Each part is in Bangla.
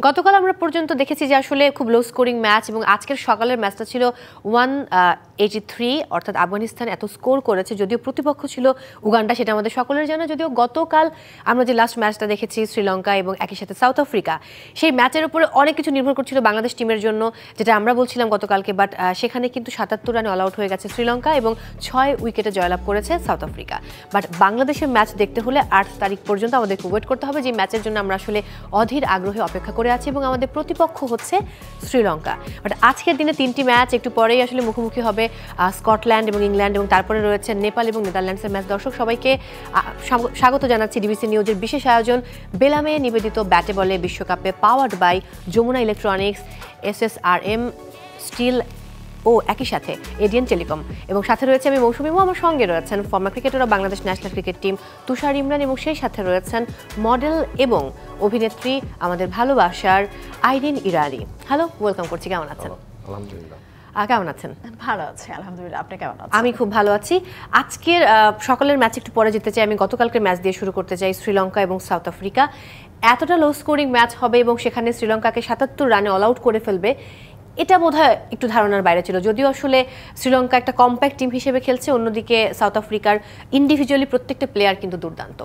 গতকাল আমরা পর্যন্ত দেখেছি যে আসলে খুব লো স্কোরিং ম্যাচ এবং আজকের সকালের ম্যাচটা ছিল 183 অর্থাৎ আফগানিস্তান এত স্কোর করেছে, যদিও প্রতিপক্ষ ছিল উগান্ডা, সেটা আমাদের সকলের জানা। যদিও গতকাল আমরা যে লাস্ট ম্যাচটা দেখেছি শ্রীলঙ্কা এবং একই সাথে সাউথ আফ্রিকা, সেই ম্যাচের উপরে অনেক কিছু নির্ভর করছিল বাংলাদেশ টিমের জন্য, যেটা আমরা বলছিলাম গতকালকে। বাট সেখানে কিন্তু ৭৭ রানে অল আউট হয়ে গেছে শ্রীলঙ্কা এবং ৬ উইকেটে জয়লাভ করেছে সাউথ আফ্রিকা। বাট বাংলাদেশের ম্যাচ দেখতে হলে ৮ তারিখ পর্যন্ত আমাদেরকে ওয়েট করতে হবে, যে ম্যাচের জন্য আমরা আসলে অধীর আগ্রহে অপেক্ষা করে আছি এবং আমাদের প্রতিপক্ষ হচ্ছে শ্রীলঙ্কা। বাট আজকের দিনে ৩টি ম্যাচ, একটু পরেই আসলে মুখোমুখি হবে স্কটল্যান্ড এবং ইংল্যান্ড, এবং তারপরে রয়েছে নেপাল এবং নেদারল্যান্ডসের ম্যাচ। দর্শক সবাইকে স্বাগত জানাচ্ছি ডিবিসি নিউজের বিশেষ আয়োজন বেলামে নিবেদিত ব্যাটে বলে বিশ্বকাপে, powered by Jamuna electronics, SSRM steel ও একই সাথে এডিয়ান টেলিকম। এবং সাথে রয়েছে আমি মৌসুমী, আমার সঙ্গে রয়েছেন ফর্মার ক্রিকেটার ও Bangladesh national cricket team Tushar Imran, এবং সেই সাথে রয়েছেন মডেল এবং অভিনেত্রী আমাদের ভালোবাসার আইরিন ইরানি। হ্যালো, ওয়েলকাম করছি। কেমন আছেন? আলহামদুলিল্লাহ। কেমন আছেন? ভালো আছি আলহামদুলিল্লাহ, আপনি কেমন আছেন? আমি খুব ভালো আছি। আজকের সকালের ম্যাচ একটু পরে যেতে চাই, আমি গতকালকের ম্যাচ দিয়ে শুরু করতে চাই। শ্রীলঙ্কা এবং সাউথ আফ্রিকা, এতটা লো স্কোরিং ম্যাচ হবে এবং সেখানে শ্রীলঙ্কাকে ৭৭ রানে অল আউট করে ফেলবে, এটা বোধহয় একটু ধারণার বাইরে ছিল। যদিও আসলে শ্রীলঙ্কা একটা কম্প্যাক্ট টিম হিসেবে খেলছে, অন্যদিকে সাউথ আফ্রিকার ইন্ডিভিজুয়ালি প্রত্যেকটা প্লেয়ার কিন্তু দুর্দান্ত।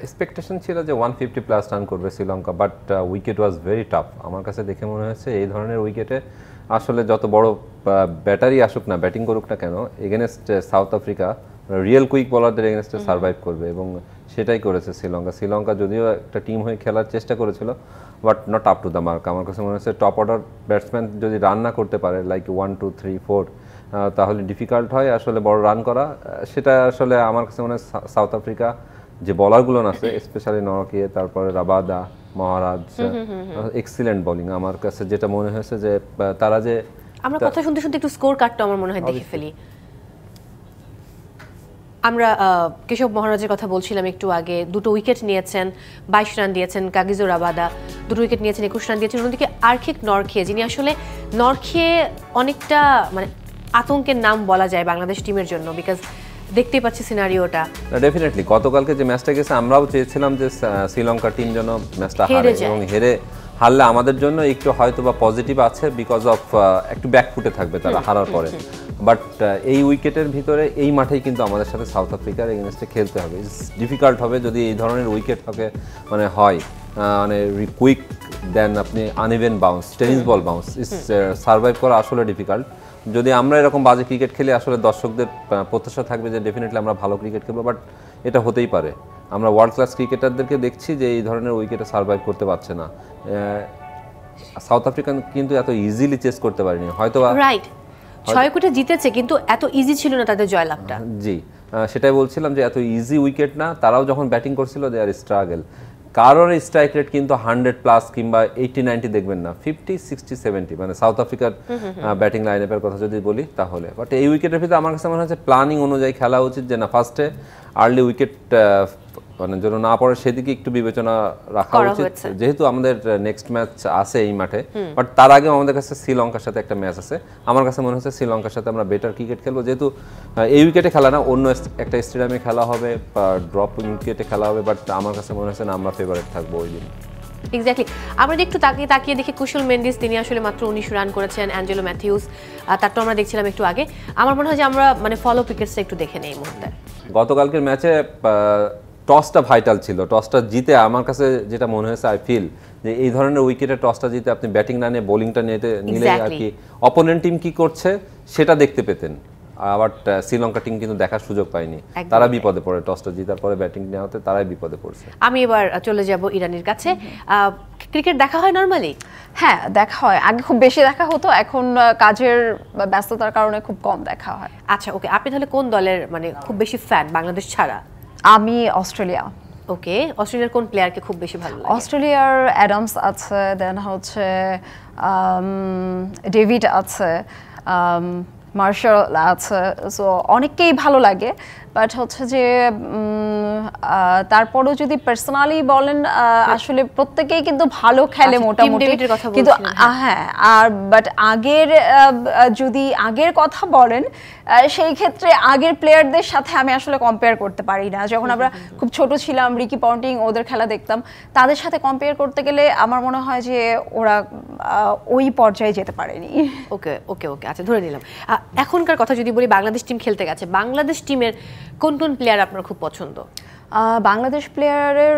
এক্সপেকটেশন ছিল যে 150 প্লাস রান করবে Sri Lanka, but wicket was very tough. আমার কাছে দেখে মনে হয়েছে এই ধরনের উইকেটে আসলে যত বড় ব্যাটারি আসুক না, ব্যাটিং করুক না কেন, against South Africa real quick বলারদের এগেনস্টে সার্ভাইভ করবে, এবং সেটাই করেছে শ্রীলঙ্কা যদিও একটা টিম হয়ে খেলার চেষ্টা করেছিল, but not up to the mark. আমার কাছে মনে হচ্ছে টপ অর্ডার ব্যাটসম্যান যদি রান না করতে পারে, লাইক 1, 2, 3, 4, তাহলে ডিফিকাল্ট হয় আসলে বড় রান করা। সেটা আসলে আমার কাছে মনে হয় সাউথ আফ্রিকা যে বলারগুলো আছে, স্পেশালি নরকে, তারপরে রাবাদা, মহারাজ, এক্সিলেন্ট বোলিং। আমার কাছে যেটা মনে হয়েছে যে তারা যে, আমরা কথা শুনতে শুনতে একটু স্কোর কার্ডটা আমার মনে হয় দেখে ফেলি। আমরা কেশব মহারাজের কথা বলছিলাম একটু আগে, 2টো উইকেট নিয়েছেন, 22 রান দিয়েছেন। কাগিজো রাবাদা 2টো উইকেট নিয়েছেন, 21 রান দিয়েছেন। অন্যদিকে আর্কিক নরখে, যিনি আসলে নরখে অনেকটা মানে আতঙ্কের নাম বলা যায় বাংলাদেশ টিমের জন্য, বিকজ দেখতেই পাচ্ছি সিনারিওটা। ডেফিনেটলি গতকালকে যে ম্যাচটা গেছে, আমরাও চেয়েছিলাম যে শ্রীলঙ্কা টিম যেন ম্যাচটা হারে, এবং হারলে আমাদের জন্য একটু হয়তো বা পজিটিভ আছে, বিকজ অফ একটু ব্যাকফুটে থাকবে তারা হারার পরে। বাট এই উইকেটের ভিতরে এই মাঠেই কিন্তু আমাদের সাথে সাউথ আফ্রিকার এগেনস্টে খেলতে হবে। ডিফিকাল্ট হবে যদি এই ধরনের উইকেট মানে হয়, মানে কুইক দেন আপনি uneven bounce, tennis ball bounce, survive করা আসলে ডিফিকাল্ট। যদি আমরা এরকম বাজে ক্রিকেট খেলি, আসলে দর্শকদের প্রত্যাশা থাকবে যে ডেফিনেটলি আমরা ভালো ক্রিকেট খেলবো, বাট এটা হতেই পারে। আমরা ওয়ার্ল্ড ক্লাস ক্রিকেটারদেরকে দেখছি যে এই ধরনের উইকেটে সার্ভাইভ করতে পারছে না। সাউথ আফ্রিকান কিন্তু এত ইজিলি চেস করতে পারেনি, হয়তো রাইট 6 উইকেটে জিতেছে, কিন্তু এত ইজি ছিল না তাদের জয়লাভটা। জি, সেটাই বলছিলাম যে এত ইজি উইকেট না। তারাও যখন ব্যাটিং করছিল দে আর স্ট্রাগল। কারোর স্ট্রাইক রেট কিন্তু 100 প্লাস কিংবা 80-90 দেখবেন না, 50, 60, 70, মানে সাউথ আফ্রিকার ব্যাটিং লাইন আপের কথা যদি বলি তাহলে। বাট এই উইকেটের ভিতরে আমার কাছে মনে হচ্ছে প্ল্যানিং অনুযায়ী খেলা উচিত, যে না ফার্স্টে আর্লি উইকেট মানে যেন না পড়ে, সেদিকে একটু বিবেচনা রাখা উচিত, যেহেতু আমাদের নেক্সট ম্যাচ আছে এই মাঠে। বাট তার আগেও আমাদের কাছে শ্রীলঙ্কার সাথে একটা ম্যাচ আছে। আমার কাছে মনে হচ্ছে শ্রীলঙ্কার সাথে আমরা বেটার ক্রিকেট খেলবো, যেহেতু এই উইকেটে খেলা না, অন্য একটা স্টেডিয়ামে খেলা হবে বা ড্রপ উইকেটে খেলা হবে। বাট আমার কাছে মনে হচ্ছে না আমরা ফেভারিট থাকবো ওই দিন। এক্স্যাক্টলি। আমরা একটু তাকিয়ে দেখি কুশল মেন্ডিস, তিনি আসলে মাত্র 19 রান করেছেন। অ্যাঞ্জেলো ম্যাথিউস, তারটা আমরা দেখছিলাম একটু আগে। আমার মনে হয় যে আমরা মানে ফলো উইকেটসটা একটু দেখে নেই এই মুহূর্তে। গতকালকের ম্যাচে টসটা ভাইটাল ছিল। টসটা জিতে আমার কাছে যেটা মনে হয়েছে, আই ফিল যে এই ধরনের উইকেটে টসটা জিতে আপনি ব্যাটিং না নিয়ে বোলিংটা নিলে আর কি অপোনেন্ট টিম কি করছে সেটা দেখতে পেতেন। আবার শ্রীলঙ্কা টিম কিন্তু দেখার সুযোগ পায়নি, তারা বিপদে পড়ে। টসটা জিতার পরে ব্যাটিং নেওয়াতে তারাই বিপদে পড়ছে। আমি এবার চলে যাব ইরানির কাছে। ক্রিকেট দেখা হয় নরমালি? হ্যাঁ, দেখা হয়। আগে খুব বেশি দেখা হতো, এখন কাজের ব্যস্ততার কারণে খুব কম দেখা হয়। আচ্ছা, ওকে। আপনি তাহলে কোন দলের মানে খুব বেশি ফ্যান বাংলাদেশ ছাড়া? আমি অস্ট্রেলিয়া। ওকে, অস্ট্রেলিয়ার কোন প্লেয়ারকে খুব বেশি ভালো লাগে? অস্ট্রেলিয়ার অ্যাডামস আছে, দেন হচ্ছে ডেভিড আছে, মার্শাল আছে, সো অনেককেই ভালো লাগে। বাট হচ্ছে যে তারপরেও যদি পার্সোনালি বলেন, আসলে প্রত্যেকেই কিন্তু ভালো খেলে মোটামুটি, কিন্তু হ্যাঁ। আর বাট যদি আগের কথা বলেন, সেই ক্ষেত্রে আগের প্লেয়ারদের সাথে আমি আসলে কম্পেয়ার করতে পারি না। যখন আমরা খুব ছোট ছিলাম, রিকি পন্টিং ওদের খেলা দেখতাম, তাদের সাথে কম্পেয়ার করতে গেলে আমার মনে হয় যে ওরা ওই পর্যায়ে যেতে পারেনি। ওকে ওকে ওকে, আচ্ছা ধরে নিলাম। এখনকার কথা যদি বলি, বাংলাদেশ টিম খেলতে গেছে, বাংলাদেশ টিমের কোন কোন প্লেয়ার আপনার খুব পছন্দ? বাংলাদেশ প্লেয়ারের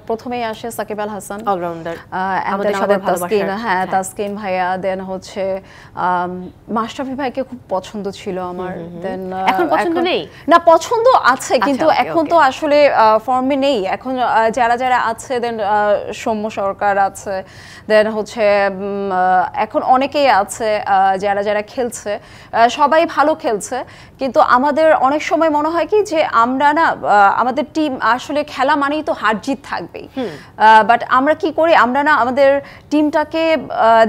প্রথমেই আসে সাকিব আল হাসান, অলরাউন্ডার, হ্যাঁ তাসকিন ভাইয়া, দেন হচ্ছে মাশরাফি ভাইকে খুব পছন্দ ছিল আমার। দেন এখন পছন্দ নেই না, পছন্দ আছে কিন্তু এখন তো আসলে ফর্মে নেই। এখন যারা যারা আছে, দেন সৌম্য সরকার আছে, দেন হচ্ছে এখন অনেকেই আছে যারা যারা খেলছে, সবাই ভালো খেলছে। কিন্তু আমাদের অনেক সময় মনে হয় কি যে আমরা না, আমাদের টিম আসলে খেলা মানেই তো হার জিত থাকবেই, বাট আমরা কি করি, আমরা না আমাদের টিমটাকে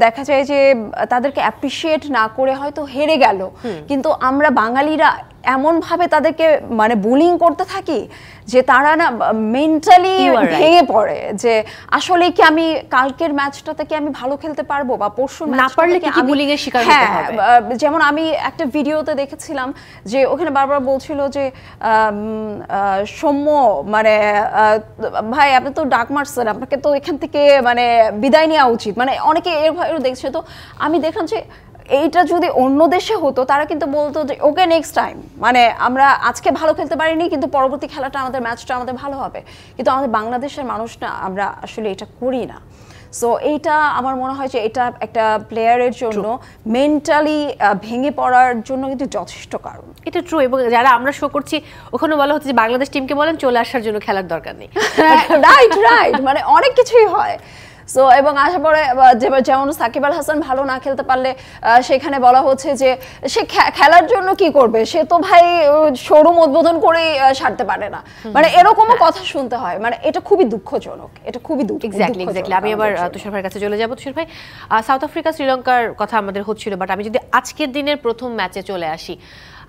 দেখা যায় যে তাদেরকে অ্যাপ্রিশিয়েট না করে হয়তো হেরে গেল, কিন্তু আমরা বাঙালিরা এমন ভাবে তাদেরকে মানে বুলিং করতে থাকি যে তারা না মেন্টালি ভেঙে পড়ে, যে আসলে কি আমি কালকের ম্যাচটাতে কি আমি ভালো খেলতে পারবো, বা পরশুর না পারলে কি বুলিং এর শিকার হতে হবে। যেমন আমি একটা ভিডিওতে দেখেছিলাম যে ওখানে বারবার বলছিল যে সৌম্য মানে ভাই আপনি তো ডাক মারছেন, আপনাকে তো এখান থেকে মানে বিদায় নেওয়া উচিত, মানে অনেকে এর দেখছে। তো আমি দেখলাম যে এইটা যদি অন্য দেশে হতো, তারা কিন্তু বলতো যে ওকে নেক্সট টাইম, মানে আমরা আজকে ভালো খেলতে পারিনি কিন্তু পরবর্তী খেলাটা ম্যাচটা আমাদের ভালো হবে। কিন্তু আমাদের বাংলাদেশের মানুষ না, আমরা আসলে এটা করি না। সো এইটা আমার মনে হয় যে এটা একটা প্লেয়ারের জন্য মেন্টালি ভেঙে পড়ার জন্য কিন্তু যথেষ্ট কারণ। এটা ট্রু। এবং যারা আমরা শো করছি ওখানে বলা হচ্ছে যে বাংলাদেশ টিমকে বলেন চলে আসার জন্য, খেলার দরকার নেই। রাইট রাইট, মানে অনেক কিছুই হয়। সো এবং আসার পরে যেমন সাকিব আল হাসান ভালো না খেলতে পারলে সেখানে বলা হচ্ছে যে সে খেলার জন্য কি করবে, সে তো ভাই শোরুম উদ্বোধন করেই সারতে পারে না, মানে এরকমও কথা শুনতে হয়। মানে এটা খুবই দুঃখজনক, এটা খুবই এক্স্যাক্টলি। আমি এবার তুষার ভাইয়ের কাছে চলে যাব। তুষার ভাই, সাউথ আফ্রিকা শ্রীলঙ্কার কথা আমাদের হচ্ছিল, বাট আমি যদি আজকের দিনের প্রথম ম্যাচে চলে আসি,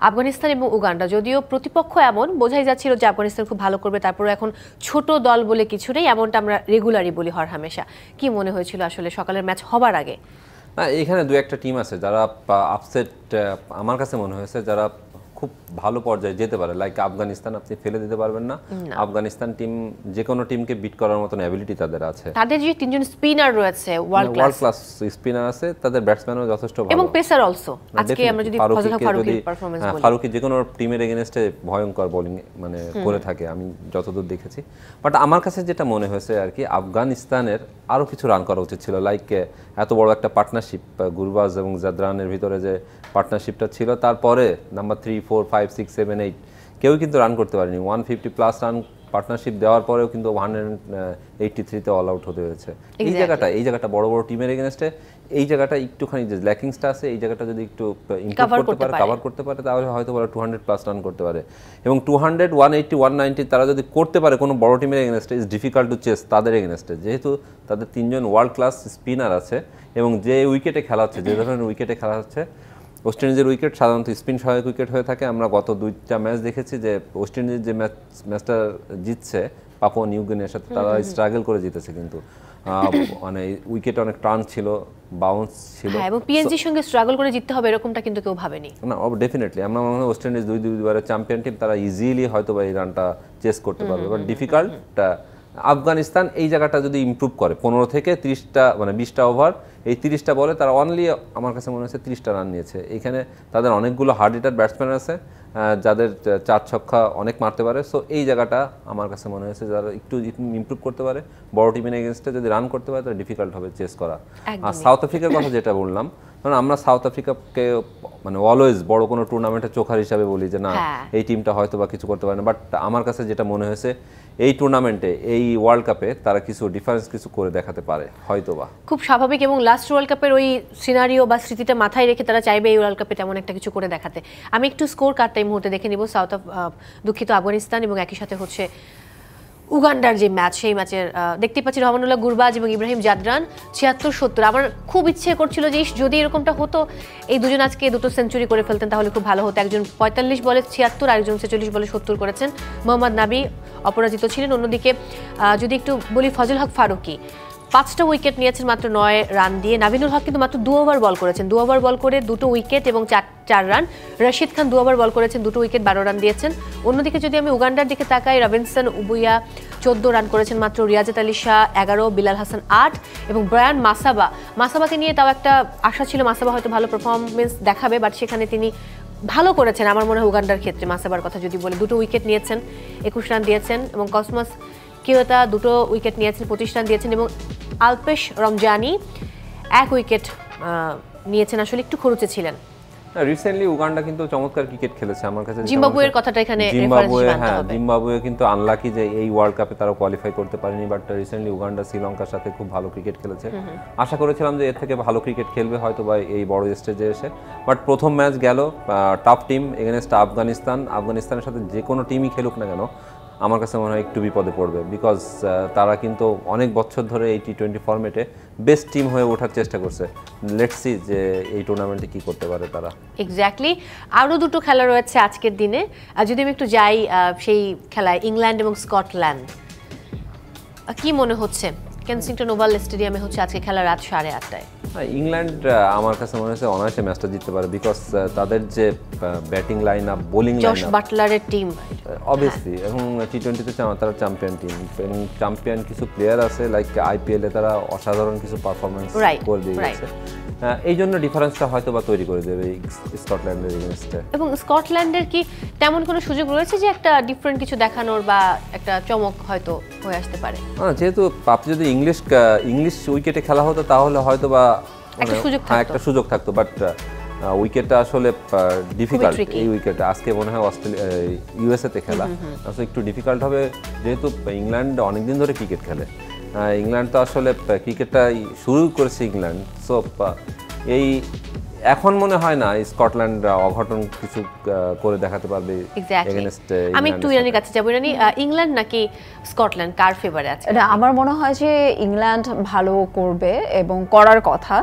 আফগানিস্তান এবং উগান্ডা, যদিও প্রতিপক্ষ এমন বোঝাই যাচ্ছিল যে আফগানিস্তান খুব ভালো করবে, তারপরে এখন ছোট দল বলে কিছু নেই, এমনটা আমরা রেগুলারই বলি হর হামেশা। কি মনে হয়েছিল আসলে সকালের ম্যাচ হবার আগে? এখানে দু একটা টিম আছে যারা আপসেট, আমার কাছে মনে হয়েছে যারা খুব ভালো পর্যায়ে যেতে পারে, লাইক আফগানিস্তান আপনি ফেলে দিতে পারবেন না। আফগানিস্তান টিম যে কোনো টিমকে বিট করার মতন অ্যাবিলিটি তাদের আছে। তাদের যে তিনজন স্পিনার রয়েছে ওয়ার্ল্ড ক্লাস স্পিনার আছে, তাদের ব্যাটসম্যানও যথেষ্ট ভালো এবং পেসার অলসো। আজকে আমরা যদি ফারুকীর পারফরম্যান্স বলি, ফারুকী যে কোনো টিমের এগেইনস্টে ভয়ঙ্কর বোলিং মানে করে থাকে আমি যতদূর দেখেছি। বাট আমার কাছে যেটা মনে হয়েছে আর কি, আফগানিস্তানের আরো কিছু রান করা উচিত ছিল। লাইক এত বড় একটা পার্টনারশিপ, গুরবাজ এবং জাদরানের ভিতরে যে পার্টনারশিপটা ছিল, তারপরে নাম্বার 3, 4, 5, 6, 7, 8 কেউ কিন্তু রান করতে পারেনি। 150+ রান পার্টনারশিপ দেওয়ার পরেও কিন্তু 183-তে অল আউট হতে হয়েছে। এই জায়গাটা বড় বড় টিমের এগেইনস্টে এই জায়গাটা একটুখানি যে ল্যাকিংসটা আছে, এই জায়গাটা যদি একটু ইমপ্রুভ কভার করতে পারে তাহলে হয়তো বড় 200+ রান করতে পারে। এবং 200, 180, 190 তারা যদি করতে পারে কোনো বড় টিমের এগেইনস্টে, ইজ ডিফিকাল্ট টু চেস তাদের এগেইনস্টে, যেহেতু তাদের তিনজন ওয়ার্ল্ড ক্লাস স্পিনার আছে এবং যে উইকেটে খেলা হচ্ছে, যে ধরনের উইকেটে খেলা হচ্ছে, ওয়েস্ট ইন্ডিজের উইকেট সাধারণত স্পিন সহায়ক উইকেট হয়ে থাকে। আমরা গত 2টা ম্যাচ দেখেছি যে ওয়েস্ট ইন্ডিজ যে ম্যাচটা জিতছে পাপুয়া নিউ গিনির সাথে, তারা স্ট্রাগল করে জিতেছে, কিন্তু মানে উইকেট অনেক টার্ন ছিল, বাউন্স ছিল, এবং পিএসজির সঙ্গে স্ট্রাগল করে জিততে হবে এরকমটা কিন্তু কেউ ভাবেনি। না, ডেফিনেটলি আমরা মনে হয় ওয়েস্ট ইন্ডিজ দুইবারের চ্যাম্পিয়ন টিম, তারা ইজিলি হয়তো বা এই রানটা চেস করতে পারবে, বাট ডিফিকাল্ট। আফগানিস্তান এই জায়গাটা যদি ইমপ্রুভ করে, 15 থেকে 30টা মানে 20টা ওভার, এই 30টা বলে তারা অনলি আমার কাছে মনে হচ্ছে 30টা রান নিয়েছে। এখানে তাদের অনেকগুলো হার্ড হিটার ব্যাটসম্যান আছে যাদের 4 ছক্কা অনেক মারতে পারে। সো এই জায়গাটা আমার কাছে মনে হয়েছে যারা একটু ইমপ্রুভ করতে পারে, বড় টিমের এগেনস্টে যদি রান করতে পারে তাহলে ডিফিকাল্ট হবে চেস করা। আর সাউথ আফ্রিকার কথা যেটা বললাম, কারণ আমরা সাউথ আফ্রিকাকে মানে অলওয়েজ বড় কোনো টুর্নামেন্টের চোখার হিসাবে বলি যে না এই টিমটা হয়তো বা কিছু করতে পারে না, বাট আমার কাছে যেটা মনে হয়েছে এই টুর্নামেন্টে, এই ওয়ার্ল্ড কাপে তারা কিছু ডিফারেন্স কিছু করে দেখাতে পারে হয়তোবা। খুব স্বাভাবিক, এবং লাস্ট ওয়ার্ল্ড কাপের ওই সিনারিও বা স্মৃতিটা মাথায় রেখে তারা চাইবে এই ওয়ার্ল্ড কাপে তেমন একটা কিছু করে দেখাতে। আমি একটু স্কোর কার্ডটা এই মুহূর্তে দেখে নিব। দুঃখিত আফগানিস্তান এবং একই সাথে হচ্ছে উগান্ডার যে ম্যাচ, সেই ম্যাচের দেখতে পাচ্ছি রহমানুল্লাহ গুরবাজ এবং ইব্রাহিম জাদরান 76-70। আমার খুব ইচ্ছে করছিল যে যদি এরকমটা হতো, এই দুজন আজকে দুটো সেঞ্চুরি করে ফেলতেন তাহলে খুব ভালো হতো। একজন 45 বলে 76, আরেকজন 46 বলে 70 করেছেন। মোহাম্মদ নাবি অপরাজিত ছিলেন। অন্যদিকে যদি একটু বলি, ফজল হক ফারুকি 5টা উইকেট নিয়েছেন মাত্র 9 রান দিয়ে। নাবিনুল হক কিন্তু মাত্র 2 ওভার বল করেছেন, 2 ওভার বল করে 2টো উইকেট এবং 4 রান। রশিদ খান 2 ওভার বল করেছেন, 2টো উইকেট 12 রান দিয়েছেন। অন্যদিকে যদি আমি উগান্ডার দিকে তাকাই, রবিনসন উবুইয়া 14 রান করেছেন মাত্র, রিয়াজাত আলী শাহ 11, বিলাল হাসান 8 এবং ব্রায়ান মাসাবাকে নিয়ে তাও একটা আশা ছিল মাসাবা হয়তো ভালো পারফরমেন্স দেখাবে, বাট সেখানে তিনি ভালো করেছেন আমার মনে হয়। উগান্ডার ক্ষেত্রে মাসাবার কথা যদি বলে, 2টো উইকেট নিয়েছেন, 21 রান দিয়েছেন এবং কসমস কিওতা 2টো উইকেট নিয়েছেন, 25 রান দিয়েছেন এবং আলপেশ রমজানি 1 উইকেট নিয়েছেন, আসলে একটু খরচে ছিলেন। রিসেন্টলি উগান্ডা কিন্তু চমৎকার ক্রিকেট খেলেছে আমার কাছে। জিম্বাবুয়ের কথাটা এখানে জিম্বাবুয়ে কিন্তু আনলাকি যে এই ওয়ার্ল্ড কাপে তারা কোয়ালিফাই করতে পারেনি, বাট রিসেন্টলি উগান্ডা শ্রীলঙ্কার সাথে খুব ভালো ক্রিকেট খেলেছে। আশা করেছিলাম যে এর থেকে ভালো ক্রিকেট খেলবে হয়তো বা এই বড় স্টেজে এসে, বাট প্রথম ম্যাচ গেল টাফ টিম এগেনস্ট আফগানিস্তানের সাথে যে কোনো টিমই খেলুক না কেন আমার কাছে মনে হয় একটু বিপদে পড়বে, বিকজ তারা কিন্তু অনেক বছর ধরে এই টি20 ফরম্যাটে বেস্ট টিম হয়ে ওঠার চেষ্টা করছে। লেটস সি যে এই টুর্নামেন্টে কি করতে পারে তারা। এক্স্যাক্টলি। আরও দুটো খেলা রয়েছে আজকের দিনে। আর যদি আমি একটু যাই সেই খেলায়, ইংল্যান্ড এবং স্কটল্যান্ড, কি মনে হচ্ছে? কেনসিংটন ওভাল স্টেডিয়ামে হচ্ছে আজকে খেলা রাত 8:30টায়। ইংল্যান্ড আমার কাছে মনে হচ্ছে অনায়াসে ম্যাচটা জিততে পারে, বিকজ তাদের যে batting line up, bowling line up, Jos বাটলারের টিম অবভিয়াসলি, এবং টি20তে তারা চ্যাম্পিয়ন টিম এবং চ্যাম্পিয়ন কিছু প্লেয়ার আছে, লাইক আইপিএলে তারা অসাধারণ কিছু পারফরমেন্স করে দিয়েছে। এই জন্য ডিফারেন্সটা হয়তো বা তৈরি করে দেবে স্কটল্যান্ডের এগেইনস্টে। এবং স্কটল্যান্ডের কি তেমন কোনো সুযোগ রয়েছে যে একটা ডিফারেন্ট কিছু দেখানোর বা একটা চমক হয়তো হয়ে আসতে পারে? যেহেতু আপনি যদি ইংলিশ উইকেটে খেলা হতো তাহলে হয়তো বা একটা সুযোগ থাকতো, বাট উইকেটটা আসলে ডিফিকাল্ট। এই উইকেটে আজকে মনে হয় ইউএসএতে খেলা আসলে একটু ডিফিকাল্ট হবে, যেহেতু ইংল্যান্ড অনেকদিন ধরে ক্রিকেট খেলে। ইংল্যান্ড তো আসলে ক্রিকেটটা শুরু করেছে ইংল্যান্ড, সো এই এখন মনে হয় না স্কটল্যান্ড অঘটন কিছু করে দেখাতে পারবে। আমি একটু ইরানির কাছে যাবো। ইরানি, ইংল্যান্ড নাকি স্কটল্যান্ড, কার ফেভারে আছে? আমার মনে হয় যে ইংল্যান্ড ভালো করবে এবং করার কথা,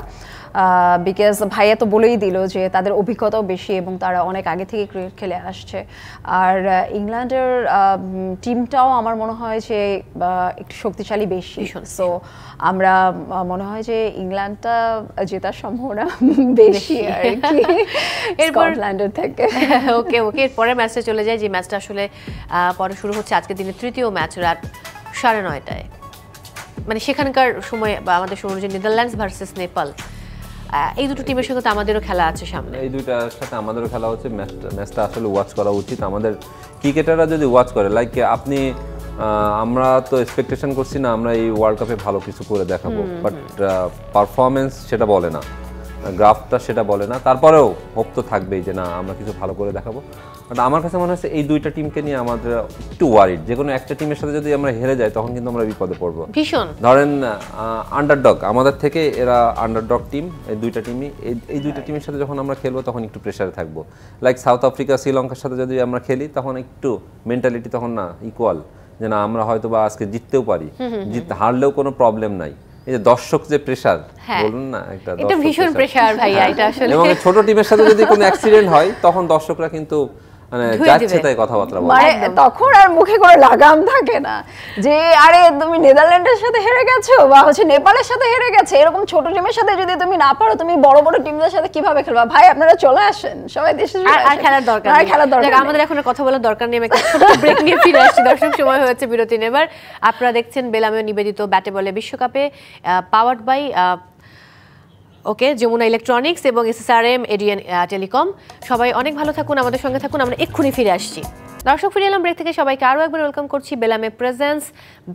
বিকজ ভাইয়া তো বলেই দিল যে তাদের অভিজ্ঞতাও বেশি এবং তারা অনেক আগে থেকে ক্রিকেট খেলে আসছে। আর ইংল্যান্ডের টিমটাও আমার মনে হয় যে একটু শক্তিশালী বেশি, সো আমরা মনে হয় যে ইংল্যান্ডটা জেতার সম্ভাবনা বেশি আর কি স্কটল্যান্ডের থেকে। ওকে, এরপরে ম্যাচে চলে যায়, যে ম্যাচটা আসলে পরে শুরু হচ্ছে আজকের দিনের তৃতীয় ম্যাচ রাত 9:30টায়, মানে সেখানকার সময় বা আমাদের সময় অনুযায়ী নেদারল্যান্ডস ভার্সেস নেপাল। এই দুটো টিমের সঙ্গে তো আমাদেরও খেলা আছে সামনে। এই দুইটার সাথে আমাদেরও খেলা হচ্ছে। ম্যাচটা আসলে ওয়াচ করা উচিত আমাদের ক্রিকেটাররা যদি ওয়াচ করে। লাইক আপনি আমরা তো এক্সপেকটেশন করছি না আমরা এই ওয়ার্ল্ড কাপে ভালো কিছু করে দেখাবো, বাট পারফরমেন্স সেটা বলে না, গ্রাফটা সেটা বলে না। তারপরেও হোপ তো থাকবেই যে না আমরা কিছু ভালো করে দেখাবো। বাট আমার কাছে মনে হচ্ছে এই দুইটা টিমকে নিয়ে আমাদের একটু ওয়ারিড। যে কোনো একটা টিমের সাথে যদি আমরা হেরে যাই তখন কিন্তু আমরা বিপদে পড়বো ভীষণ। ধরেন আন্ডারডগ, আমাদের থেকে এরা আন্ডারডগ টিম, এই দুইটা টিমই, এই দুইটা টিমের সাথে যখন আমরা খেলবো তখন একটু প্রেশারে থাকবো। লাইক সাউথ আফ্রিকা, শ্রীলঙ্কার সাথে যদি আমরা খেলি তখন একটু মেন্টালিটি তখন না ইকুয়াল, যে না আমরা হয়তো বা আজকে জিততেও পারি, হারলেও কোনো প্রবলেম নাই। এই যে দর্শক যে প্রেসার বলুন না, এটা ভীষণ প্রেসার ভাইয়া, এটা আসলে। এবং ছোট টিমের সাথে যদি কোনো অ্যাক্সিডেন্ট হয় তখন দর্শকরা কিন্তু মানে যাচ্ছে তাই কথাবার্তা বলে, মানে তখন আর মুখে করে লাগাম থাকে না যে আরে তুমি নেদারল্যান্ডের সাথে হেরে গেছো বা হচ্ছে নেপালের সাথে হেরে গেছে। এরকম ছোট টিমের সাথে যদি তুমি না পারো, তুমি বড় বড় টিমদের সাথে কিভাবে খেলবা? ভাই আপনারা চলে আসেন, সবাই দেশে আর খেলার দরকার নেই। আমাদের এখন কথা বলার দরকার নেই, একটা ছোট ব্রেক নিয়ে ফিরে আসছি। দর্শক, সময় হয়েছে বিরতি নেবার। আপনারা দেখছেন বেলামে নিবেদিত ব্যাটে বলে বিশ্বকাপে, পাওয়ার্ড বাই যমুনা ইলেকট্রনিক্স এবং SSRM এডিএন টেলিকম। সবাই অনেক ভালো থাকুন, আমাদের সঙ্গে থাকুন, আমরা এক্ষুনি ফিরে আসছি। দর্শক, ফিরে এলাম ব্রেক থেকে। সবাইকে আরও একবার ওয়েলকাম করছি বেলামে প্রেজেন্স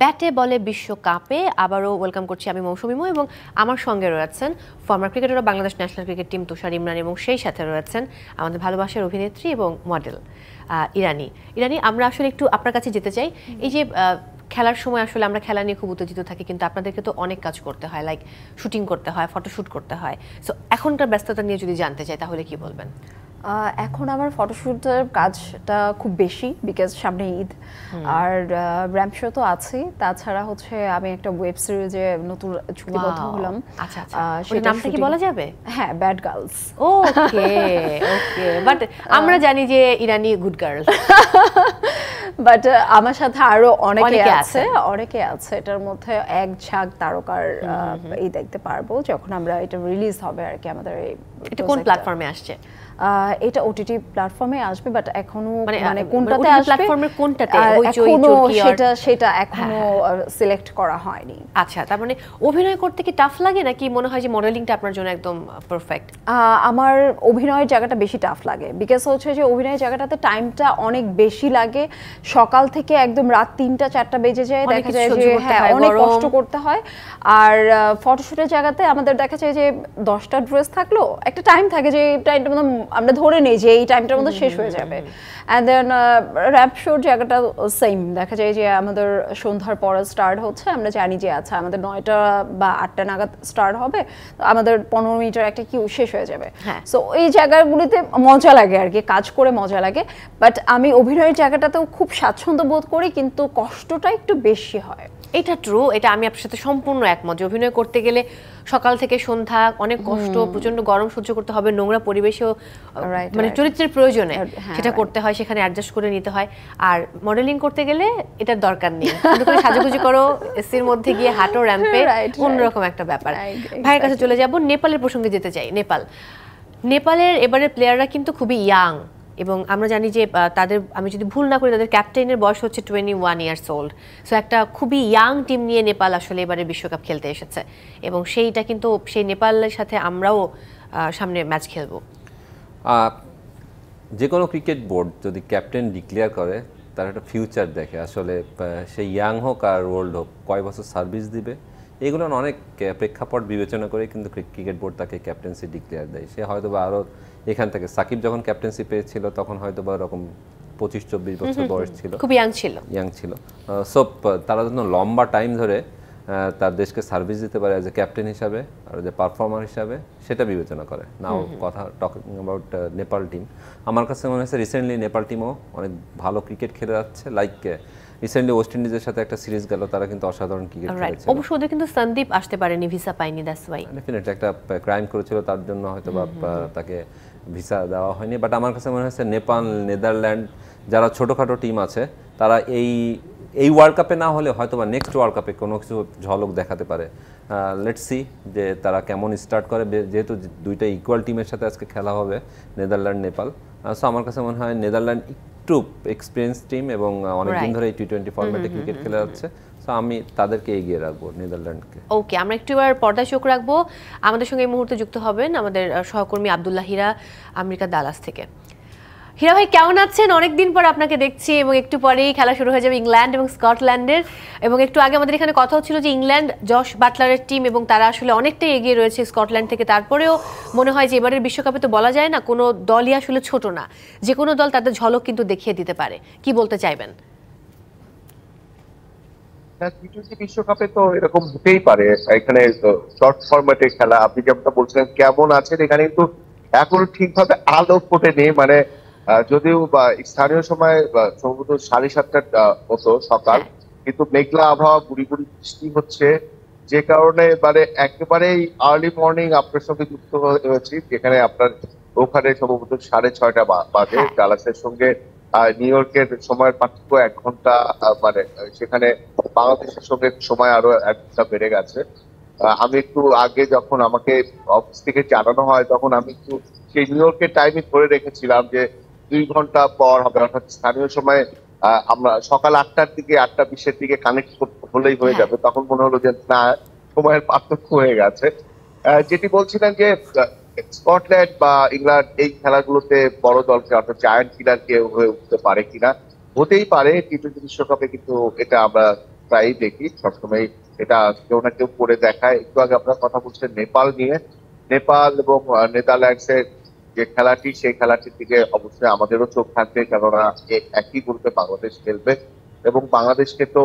ব্যাটে বলে বিশ্বকাপে। আবারও ওয়েলকাম করছি আমি মৌসুমিমু, এবং আমার সঙ্গে রয়েছেন former cricketer Bangladesh national cricket team Tushar Imran, এবং সেই সাথে রয়েছেন আমাদের ভালোবাসার অভিনেত্রী এবং মডেল ইরানি। আমরা আসলে একটু আপনার কাছে যেতে চাই। এই যে খেলার সময় আসলে আমরা খেলা নিয়ে খুব উত্তেজিত থাকি, কিন্তু আপনাদেরকে তো অনেক কাজ করতে হয়, লাইক শুটিং করতে হয়, ফটোশ্যুট করতে হয়। সো এখনকার ব্যস্ততা নিয়ে যদি জানতে চাই তাহলে কি বলবেন? এখন আমার ফটোশুটের কাজটা খুব বেশি, বিকজ সামনে ঈদ, আর র্যাম্প শো তো আছে, তাছাড়া হচ্ছে আমি একটা ওয়েব সিরিজে নতুন চুক্তিবদ্ধ হলাম। আচ্ছা আচ্ছা, সেটা নামটা কি বলা যাবে? হ্যাঁ, bad girls. Okay okay, but আমরা জানি যে ইরানি গুড গার্ল, বাট আমার সাথে আরো অনেকে আছে এটার মধ্যে এক ঝাঁক তারকার এই দেখতে পারবো যখন আমরা এটা রিলিজ হবে আর কি। আমাদের এটা কোন প্ল্যাটফর্মে আসছে? এটা ওটিটি প্ল্যাটফর্মে আসবে, বাট এখনো মানে কোনটাতে আসবে, প্ল্যাটফর্মের কোনটাতে সেটা এখনো সিলেক্ট করা হয়নি। আচ্ছা, তার মানে অভিনয় করতে কি টাফ লাগে নাকি মনে হয় যে মডেলিংটা আপনার জন্য একদম পারফেক্ট? আমার অভিনয়ের জায়গাটা বেশি টাফ লাগে, বিকজ হচ্ছে যে অভিনয়ের জায়গাটাতে টাইমটা অনেক বেশি লাগে, সকাল থেকে একদম রাত 3টা-4টা বেজে যায়, দেখা যায় যে হ্যাঁ অনেক কষ্ট করতে হয়। আর ফটোশুটের জায়গাতে আমাদের দেখা যায় যে 10টা ড্রেস থাকলো, একটা টাইম থাকে যে টাইমটা আমরা ধরে নেই যে এই টাইমটার মধ্যে শেষ হয়ে যাবে। অ্যান্ড দেন র্যাপ শোর জায়গাটা সেম, দেখা যায় যে আমাদের সন্ধ্যার পরে স্টার্ট হচ্ছে, আমরা জানি যে আচ্ছা আমাদের 9টা বা 8টা নাগাদ স্টার্ট হবে, আমাদের 15 মিনিটের একটা কিউ শেষ হয়ে যাবে। সো এই জায়গাগুলিতে মজা লাগে আর কি, কাজ করে মজা লাগে। বাট আমি অভিনয়ের জায়গাটাতেও খুব স্বাচ্ছন্দ্য বোধ করি, কিন্তু কষ্টটা একটু বেশি হয়। এটা ট্রু, এটা আমি আপনার সাথে সম্পূর্ণ একমত যে অভিনয় করতে গেলে সকাল থেকে সন্ধ্যা অনেক কষ্ট, প্রচন্ড গরম সহ্য করতে হবে, নোংরা পরিবেশেও মানে চরিত্রের প্রয়োজনে সেটা করতে হয়, সেখানে অ্যাডজাস্ট করে নিতে হয়। আর মডেলিং করতে গেলে এটার দরকার নেই, সাজুগুজু করো, এসির মধ্যে গিয়ে হাঁটো র্যাম্পে, অন্যরকম একটা ব্যাপার। ভাইয়ের কাছে চলে যাব, নেপালের প্রসঙ্গে যেতে চাই। নেপালের এবারের প্লেয়াররা কিন্তু খুবই ইয়াং, এবং আমরা জানি যে তাদের, আমি যদি ভুল না করি, তাদের ক্যাপ্টেনের বয়স হচ্ছে 21 ইয়ার্স ওল্ড। সো একটা খুবই ইয়াং টিম নিয়ে নেপাল আসলে এবারে বিশ্বকাপ খেলতে এসেছে, এবং সেইটা কিন্তু সেই নেপালের সাথে আমরাও সামনে ম্যাচ খেলবো। যে কোনো ক্রিকেট বোর্ড যদি ক্যাপ্টেন ডিক্লেয়ার করে, তার একটা ফিউচার দেখে আসলে, সে ইয়াং হোক আর ওল্ড হোক, কয় বছর সার্ভিস দিবে, এগুলো অনেক প্রেক্ষাপট বিবেচনা করে কিন্তু ক্রিকেট বোর্ড তাকে ক্যাপ্টেন্সি ডিক্লেয়ার দেয়। সে হয়তো বা আরও এখান থেকে, সাকিব যখন ক্যাপ্টেন্সি পেয়েছিল তখন হয়তো বা এরকম 25-24 বছর বয়স ছিল, খুব ইয়াং ছিল। সো তারা যখন লম্বা টাইম ধরে তার দেশকে সার্ভিস দিতে পারে অ্যাজ এ ক্যাপ্টেন হিসাবে আর যে পারফর্মার হিসাবে, সেটা বিবেচনা করে। নাও কথা টকিং অ্যাবাউট নেপাল টিম, আমার কাছে মনে হয়েছে রিসেন্টলি নেপাল টিমও অনেক ভালো ক্রিকেট খেলে যাচ্ছে। লাইক রিসেন্টলি ওয়েস্ট ইন্ডিজের সাথে একটা সিরিজ গেল, তারা কিন্তু অসাধারণ ক্রিকেট খেলেছে। অবশ্য ওদের কিন্তু সন্দীপ আসতে পারেনি, ভিসা পায়নি, দ্যাটস ওয়াই। ডেফিনেটলি একটা ক্রাইম করেছিল, তার জন্য হয়তো বা তাকে ভিসা দেওয়া হয়নি। বাট আমার কাছে মনে হয়েছে নেপাল, নেদারল্যান্ড, যারা ছোটোখাটো টিম আছে, তারা এই ওয়ার্ল্ড কাপে না হলে হয়তো বা নেক্সট ওয়ার্ল্ড কাপে কোনো কিছু ঝলক দেখাতে পারে। লেটস সি যে তারা কেমন স্টার্ট করে, যেহেতু দুইটা ইকুয়াল টিমের সাথে আজকে খেলা হবে, নেদারল্যান্ড নেপাল। সো আমার কাছে মনে হয় নেদারল্যান্ড একটু এক্সপিরিয়েন্স টিম এবং অনেকদিন ধরে এই টি20 ফরম্যাটে ক্রিকেট খেলে যাচ্ছে। সো আমি তাদেরকে এগিয়ে রাখবো, নেদারল্যান্ডকে। ওকে, আমরা একটু এবার পর্দায় চোখ রাখবো। আমাদের সঙ্গে এই মুহূর্তে যুক্ত হবেন আমাদের সহকর্মী আব্দুল্লাহ হীরা, আমেরিকা ডালাস থেকে। হীরা ভাই, কেমন আছেন? অনেকদিন পর আপনাকে দেখছি, এবং একটু পরেই খেলা শুরু হয়ে যাবে ইংল্যান্ড এবং স্কটল্যান্ডের। এবং একটু আগে আমাদের এখানে কথা হচ্ছিল যে ইংল্যান্ড জশ বাটলারের টিম, এবং তারা আসলে অনেকটাই এগিয়ে রয়েছে স্কটল্যান্ড থেকে। তারপরেও মনে হয় যে এবারের বিশ্বকাপে তো বলা যায় না, কোনো দলই আসলে ছোট না, যে কোনো দল তাদের ঝলক কিন্তু দেখিয়ে দিতে পারে। কি বলতে চাইবেন? টি20 বিশ্বকাপে তো এরকম হতেই পারে, এখানে শর্ট ফরম্যাটে খেলা, আপনি যেমনটা বলছিলেন কেমন আছেন, এখানে কিন্তু এখনো ঠিকভাবে আলো ফোটেনি, মানে যদিও বা স্থানীয় সময় সম্ভবত 7:30টার মতো সকাল, কিন্তু মেঘলা আবহাওয়া, গুড়ি গুড়ি বৃষ্টি হচ্ছে, যে কারণে মানে একেবারেই আর্লি মর্নিং আপনার সঙ্গে যুক্ত হয়েছি, যেখানে আপনার ওখানে সম্ভবত 6:30 বাজে। ডালাসের সঙ্গে নিউ ইয়র্কের সময়ের পার্থক্য 1 ঘন্টা, মানে সেখানে বাংলাদেশের সঙ্গে সময় আরো 1 ঘন্টা বেড়ে গেছে। আমি একটু আগে যখন আমাকে অফিস থেকে জানানো হয়, তখন আমি একটু সেই নিউ ইয়র্কের টাইমে ধরে রেখেছিলাম যে 2 ঘন্টা পর হবে, অর্থাৎ স্থানীয় সময় আমরা সকাল 8টার দিকে, 8:20-এর দিকে কানেক্ট হলেই হয়ে যাবে। তখন মনে হলো যে না, সময়ের পার্থক্য হয়ে গেছে। যেটি বলছিলেন যে স্কটল্যান্ড বা ইংল্যান্ড এই খেলাগুলোতে বড় দলকে, অর্থাৎ জায়ান্ট কিলার কেউ হয়ে উঠতে পারে কিনা, হতেই পারে। টি20 বিশ্বকাপে কিন্তু এটা আমরা প্রায়ই দেখি, সবসময় এটা কেউ না কেউ করে দেখায়। একটু আগে আপনার কথা বলছিলেন নেপাল নিয়ে, নেপাল এবং নেদারল্যান্ডস এর যে খেলাটি, সেই খেলাটির দিকে অবশ্যই আমাদেরও চোখ থাকবে, কেননা একই গ্রুপে বাংলাদেশ খেলবে, এবং বাংলাদেশকে তো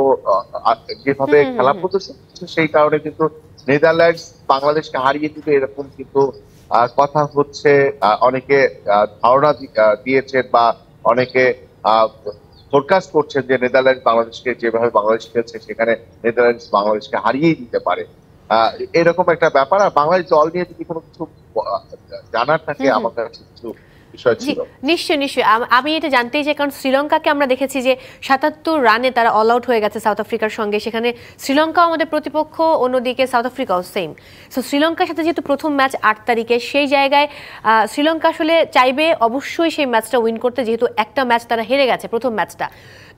যেভাবে খেলা প্রদর্শন করছে, সেই কারণে কিন্তু নেদারল্যান্ডস বাংলাদেশকে হারিয়ে দিবে এরকম কিন্তু কথা হচ্ছে, অনেকে ধারণা দিয়েছেন বা অনেকে ফোরকাস্ট করছেন যে নেদারল্যান্ডস বাংলাদেশকে যেভাবে বাংলাদেশ খেলছে সেখানে নেদারল্যান্ডস বাংলাদেশকে হারিয়েই দিতে পারে। এরকম একটা ব্যাপার। আর বাংলাদেশ দল নিয়ে যদি কোনো কিছু জানার থাকে আমার কাছে কিছু বিষয় ছিল। নিশ্চয়ই নিশ্চয়ই আমি এটা জানতেই চাই, কারণ শ্রীলঙ্কাকে আমরা দেখেছি যে ৭৭ রানে তারা অল আউট হয়ে গেছে সাউথ আফ্রিকার সঙ্গে। সেখানে শ্রীলঙ্কাও আমাদের প্রতিপক্ষ, অন্যদিকে সাউথ আফ্রিকাও সেম। সো শ্রীলঙ্কার সাথে যেহেতু প্রথম ম্যাচ ৮ তারিখে, সেই জায়গায় শ্রীলঙ্কা আসলে চাইবে অবশ্যই সেই ম্যাচটা উইন করতে, যেহেতু একটা ম্যাচ তারা হেরে গেছে প্রথম ম্যাচটা।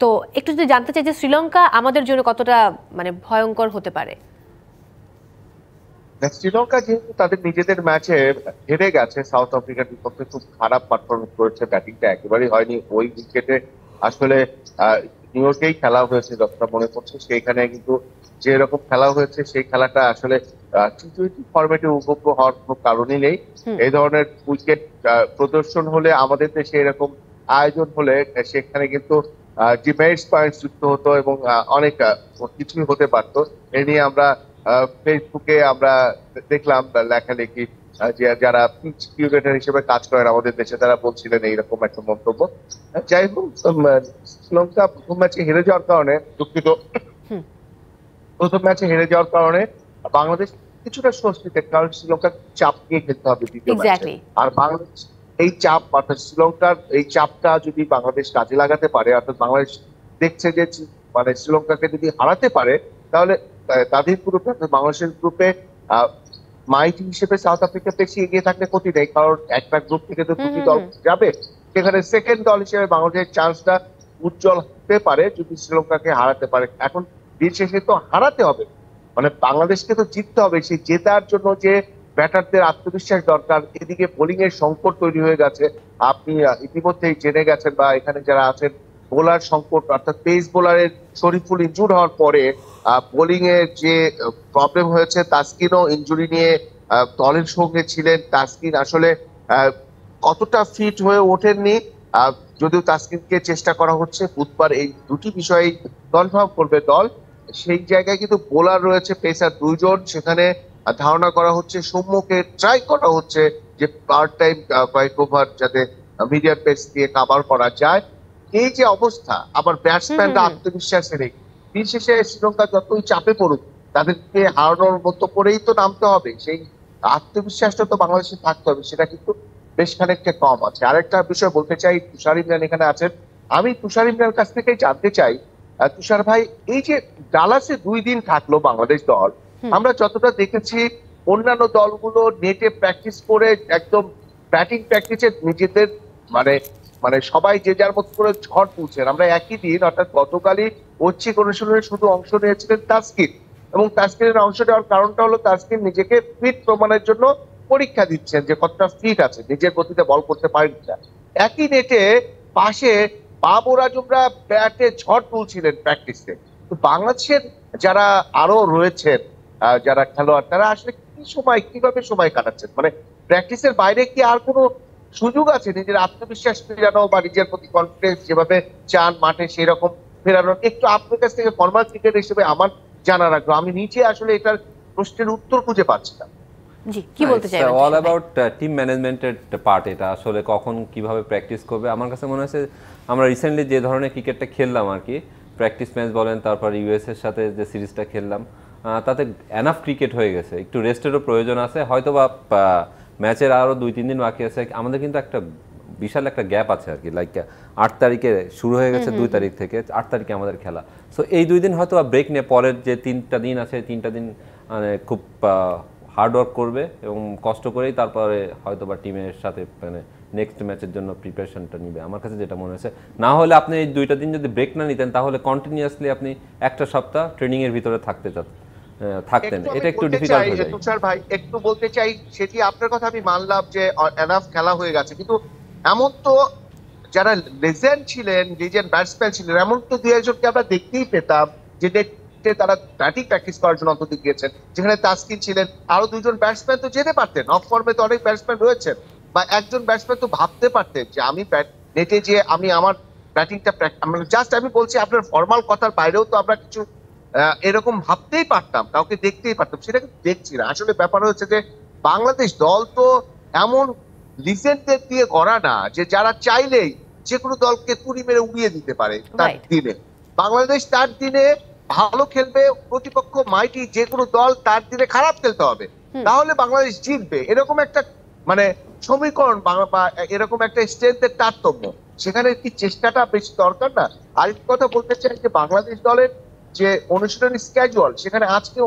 তো একটু যদি জানতে চাই যে শ্রীলঙ্কা আমাদের জন্য কতটা মানে ভয়ঙ্কর হতে পারে। শ্রীলঙ্কা যেহেতু তাদের নিজেদের ম্যাচে হেরে গেছে সাউথ আফ্রিকার বিপক্ষে, খুব খারাপ পারফরমেন্স করেছে, ব্যাটিংটা একেবারেই হয়নি। ওই উইকেটে আসলে নিউ ইয়র্কেই খেলা হয়েছে যতটা মনে পড়ছে, সেইখানে কিন্তু যে রকম খেলা হয়েছে সেই খেলাটা আসলে টি-টোয়েন্টি ফরম্যাটে উপভোগ্য হওয়ার কোনো কারণই নেই। এই ধরনের উইকেট প্রদর্শন হলে আমাদের দেশে এরকম আয়োজন হলে সেখানে কিন্তু ডিমেরিটস পয়েন্টস যুক্ত হতো এবং অনেক কিছুই হতে পারতো। এ নিয়ে আমরা ফেসবুকে আমরা দেখলাম লেখালেখি, যে যারা পিচ কিউরেটর হিসেবে কাজ করেন আমাদের দেশে তারা বলছিলেন এইরকম একটা মন্তব্য। যাই হোক, শ্রীলঙ্কা প্রথম ম্যাচে হেরে যাওয়ার কারণে, দুঃখিত, প্রথম ম্যাচে হেরে যাওয়ার কারণে বাংলাদেশ কিছুটা স্বস্তিতে, কারণ শ্রীলঙ্কার চাপ নিয়ে খেলতে হবে দ্বিতীয় ম্যাচে। আর বাংলাদেশ এই চাপ, অর্থাৎ শ্রীলঙ্কার এই চাপটা যদি বাংলাদেশ কাজে লাগাতে পারে, অর্থাৎ বাংলাদেশ দেখছে যে মানে শ্রীলঙ্কাকে যদি হারাতে পারে তাহলে তাদের গ্রুপে, বাংলাদেশের গ্রুপে মাইটি হিসেবে সাউথ আফ্রিকা বেশি এগিয়ে থাকলে ক্ষতি নেই, কারণ একটা গ্রুপ থেকে তো দুটি দল যাবে। সেখানে সেকেন্ড দল হিসেবে বাংলাদেশের চান্সটা উজ্জ্বল হতে পারে যদি শ্রীলঙ্কাকে হারাতে পারে। এখন দিন শেষে তো হারাতে হবে, মানে বাংলাদেশকে তো জিততে হবে। সেই জেতার জন্য যে ব্যাটারদের আত্মবিশ্বাস দরকার, এদিকে বোলিং এর সংকট তৈরি হয়ে গেছে, আপনি ইতিমধ্যেই জেনে গেছেন বা এখানে যারা আছেন, বোলার সংকট, অর্থাৎ পেস বোলারের শরীফুল ইনজুর হওয়ার পরে বোলিং এর যে প্রবলেম হয়েছে, তাসকিনও ইনজুরি নিয়ে দলের সঙ্গে ছিলেন। তাসকিন আসলে কতটা ফিট হয়ে ওঠেননি, যদিও তাসকিনকে চেষ্টা করা হচ্ছে, বুধবার এই দুটি বিষয় কনফার্ম করবে দল। সেই জায়গায় কিন্তু বোলার রয়েছে পেসার 2 জন, সেখানে ধারণা করা হচ্ছে সৌম্যকে ট্রাই করা হচ্ছে যে পার্ট টাইম কয়েক ওভার যাতে মিডিয়াম পেস দিয়ে কাভার করা যায়। এই যে অবস্থা, আবার ব্যাটসম্যানরা আত্মবিশ্বাসে নেই। দিন শেষে শ্রীলঙ্কা যতই চাপে পড়ুক, তাদেরকে হারানোর মতো করেই তো নামতে হবে। সেই আত্মবিশ্বাসটা তো বাংলাদেশে থাকতে হবে, সেটা কিন্তু বেশ খানিকটা কম আছে। আরেকটা বিষয় বলতে চাই, তুষার ইমরান এখানে আছেন, আমি তুষার ইমরানের কাছ থেকে জানতে চাই, তুষার ভাই, এই যে ডালাসে 2 দিন থাকলো বাংলাদেশ দল, আমরা যতটা দেখেছি অন্যান্য দলগুলো নেটে প্র্যাকটিস করে একদম ব্যাটিং প্র্যাকটিসে নিজেদের মানে মানে সবাই যে যার মতো করে ঝড় তুলছেন। আমরা একই দিন, অর্থাৎ গতকালই ঐচ্ছিক অনুশীলনে শুধু অংশ নিয়েছিলেন তাসকিন, এবং তাসকিনের অংশ নেওয়ার কারণটা হলো তাসকিন নিজেকে ফিট প্রমাণের জন্য পরীক্ষা দিচ্ছেন যে কতটা ফিট আছে, নিজের গতিতে বল করতে পারেন কিনা। একই নেটে পাশে বাবর আজমরা ব্যাটে ঝড় তুলছিলেন প্র্যাকটিসে। তো বাংলাদেশের যারা আরো রয়েছেন, যারা খেলোয়াড়, তারা আসলে কিভাবে সময় কাটাচ্ছেন? মানে প্র্যাকটিসের বাইরে কি আর কোনো সুযোগ আছে নিজের আত্মবিশ্বাস ফেরানো বা নিজের প্রতি কনফিডেন্স যেভাবে চান মাঠে সেই রকম ফেরানোর? একটু আপনার কাছ থেকে ফরমাল ক্রিকেট হিসেবে আমার জানা রাখলো, আমি নিজে আসলে এটার প্রশ্নের উত্তর খুঁজে পাচ্ছি না। জি, কি বলতে চাইবেন? অল অ্যাবাউট টিম ম্যানেজমেন্টের পার্ট। এটা আসলে কখন কিভাবে প্র্যাকটিস করবে, আমার কাছে মনে হচ্ছে আমরা রিসেন্টলি যে ধরনের ক্রিকেটটা খেললাম আর কি, প্র্যাকটিস ম্যাচ বলেন, তারপর ইউএস এর সাথে যে সিরিজটা খেললাম, তাতে এনাফ ক্রিকেট হয়ে গেছে। একটু রেস্টেরও প্রয়োজন আছে, হয়তো বা ম্যাচের আরও 2-3 দিন বাকি আছে। আমাদের কিন্তু একটা বিশাল একটা গ্যাপ আছে আর কি, লাইক 8 তারিখে শুরু হয়ে গেছে, 2 তারিখ থেকে 8 তারিখে আমাদের খেলা। সো এই 2 দিন হয়তো ব্রেক নিয়ে পরের যে 3টা দিন আছে, 3টা দিন মানে খুব হার্ডওয়ার্ক করবে এবং কষ্ট করেই তারপরে হয়তো বা টিমের সাথে মানে নেক্সট ম্যাচের জন্য প্রিপারেশনটা নিবে, আমার কাছে যেটা মনে হয়েছে। না হলে আপনি এই 2টা দিন যদি ব্রেক না নিতেন, তাহলে কন্টিনিউয়াসলি আপনি একটা সপ্তাহ ট্রেনিং এর ভিতরে থাকতেন। এটা একটু ডিফিকাল্ট হয়ে যায়। তুষার ভাই, একটু বলতে চাই, সেটি আপনার কথা আমি মানলাম যে এনাফ খেলা হয়ে গেছে, কিন্তু এমন তো যারা লেজেন্ড ছিলেন, লেজেন্ড ব্যাটসম্যান ছিলেন, এমন তো 2-1জনকে আমরা দেখতেই পেতাম যে তারা ব্যাটিং প্র্যাকটিস করার জন্য অন্তত গিয়েছেন, যেখানে তাসকিন ছিলেন। আরো 2 জন ব্যাটসম্যান তো যেতে পারতেন, অফ ফর্মে তো অনেক ব্যাটসম্যান রয়েছেন, বা একজন ব্যাটসম্যান তো ভাবতে পারতেন যে আমি নেটে যে আমি আমার ব্যাটিংটা জাস্ট, আমি বলছি আপনার ফর্মাল কথার বাইরেও তো আমরা কিছু এরকম ভাবতেই পারতাম, কাউকে দেখতেই পারতাম, সেটা কিন্তু দেখছি না। আসলে ব্যাপার হচ্ছে যে বাংলাদেশ দল তো এমন লিজেন্ডদের দিয়ে গড়া না যে যারা চাইলেই যে কোনো দলকে তুড়ি মেরে উড়িয়ে দিতে পারে তার দিনে। বাংলাদেশ তার দিনে ভালো খেলবে, প্রতিপক্ষ মাইটি যে কোনো দল তার দিনে খারাপ খেলতে হবে, তাহলে বাংলাদেশ জিতবে। এরকম একটা মানে সমীকরণ বা এরকম একটা স্ট্রেংথের তারতম্য, সেখানে কি চেষ্টাটা বেশি দরকার না? আরেকটি কথা বলতে চাই যে বাংলাদেশ দলের যে অনুশীলনী স্ক্যাজুয়াল, সেখানে আজকে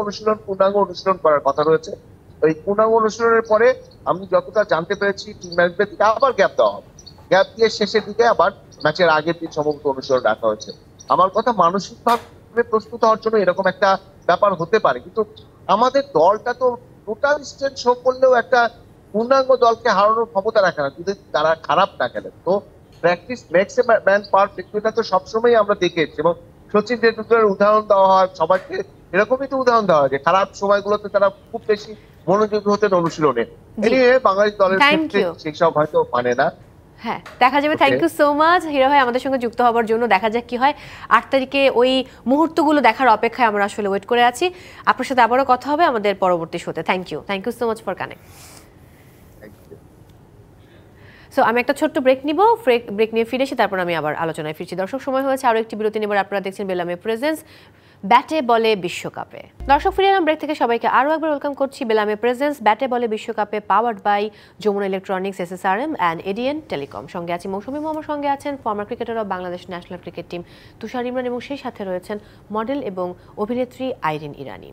পূর্ণাঙ্গ অনুশীলন করার কথা রয়েছে। ওই পূর্ণাঙ্গ অনুশীলনের পরে আমি যতটা জানতে পেরেছি টিম ম্যানেজমেন্ট থেকে আবার গ্যাপ দেওয়া হবে, গ্যাপ দিয়ে শেষের দিকে আবার ম্যাচের আগের দিন সম্ভবত অনুশীলন রাখা হয়েছে। আমার কথা মানসিকভাবে প্রস্তুত হওয়ার জন্য এরকম একটা ব্যাপার হতে পারে, কিন্তু আমাদের দলটা তো টোটাল স্ট্রেন্থ শো করলেও একটা পূর্ণাঙ্গ দলকে হারানোর ক্ষমতা রাখে না যদি তারা খারাপ না খেলে। তো practice makes a man perfect, এটা তো সবসময় আমরা দেখেছি এবং সচিন টেন্ডুলকারের উদাহরণ দেওয়া হয়, সবাইকে এরকমই তো উদাহরণ দেওয়া হয় যে খারাপ সময়গুলোতে তারা খুব বেশি মনোযোগী হতেন অনুশীলনে। এনিওয়ে বাংলাদেশ দলের ক্ষেত্রে সেসব হয়তো মানে না। হ্যাঁ, দেখা যাবে। Thank you so much hero ভাই আমাদের সঙ্গে যুক্ত হওয়ার জন্য। দেখা যাক কি হয় 8 তারিখে, ওই মুহূর্তগুলো দেখার অপেক্ষায় আমরা আসলে ওয়েট করে আছি। আপনার সাথে আবারও কথা হবে আমাদের পরবর্তী শোতে। Thank you so much for connect. So আমি একটা ছোট্ট ব্রেক নিব, ব্রেক নিয়ে ফিরে এসে তারপর আমি আবার আলোচনায় ফিরছি। দর্শক, সময় হয়েছে আরও একটি বিরতি নেবার। আপনারা দেখছেন বেলামে প্রেজেন্স ব্যাটে বলে বিশ্বকাপে। দর্শক, ফিরে এলাম ব্রেক থেকে। সবাইকে আরও একবার ওয়েলকাম করছি বেলামে প্রেজেন্স ব্যাটে বলে বিশ্বকাপে, powered by Jamuna electronics, SSRM and ADN telecom. সঙ্গে আছি মৌসুমী মোহাম্মদ, সঙ্গে আছেন former cricketer of Bangladesh national cricket team Tushar Imran, এবং সেই সাথে রয়েছেন মডেল এবং অভিনেত্রী আইরিন ইরানি।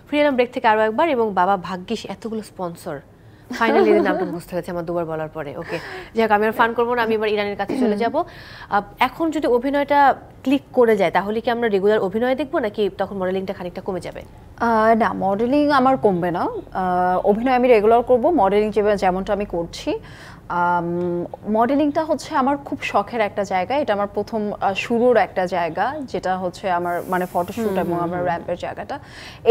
ফিরে এলাম ব্রেক থেকে আরও একবার, এবং বাবা ভাগ্যিস এতগুলো স্পন্সর ফাইনালি এর নামটা বুঝতে হয়েছে আমার দুবার বলার পরে। ওকে, যাক, আমি আর ফান করবো না, আমি এবার ইরানের কাছে চলে যাব। এখন যদি অভিনয়টা ক্লিক করে যায় তাহলে কি আমরা রেগুলার অভিনয় দেখবো, নাকি তখন মডেলিংটা খানিকটা কমে যাবে? না, মডেলিং আমার কমবে না, অভিনয় আমি রেগুলার করব। মডেলিং যেমনটা আমি করছি, মডেলিংটা হচ্ছে আমার খুব শখের একটা জায়গা। এটা আমার প্রথম শুরুর একটা জায়গা, যেটা হচ্ছে আমার মানে ফটোশ্যুট এবং আমার র্যাম্পের জায়গাটা।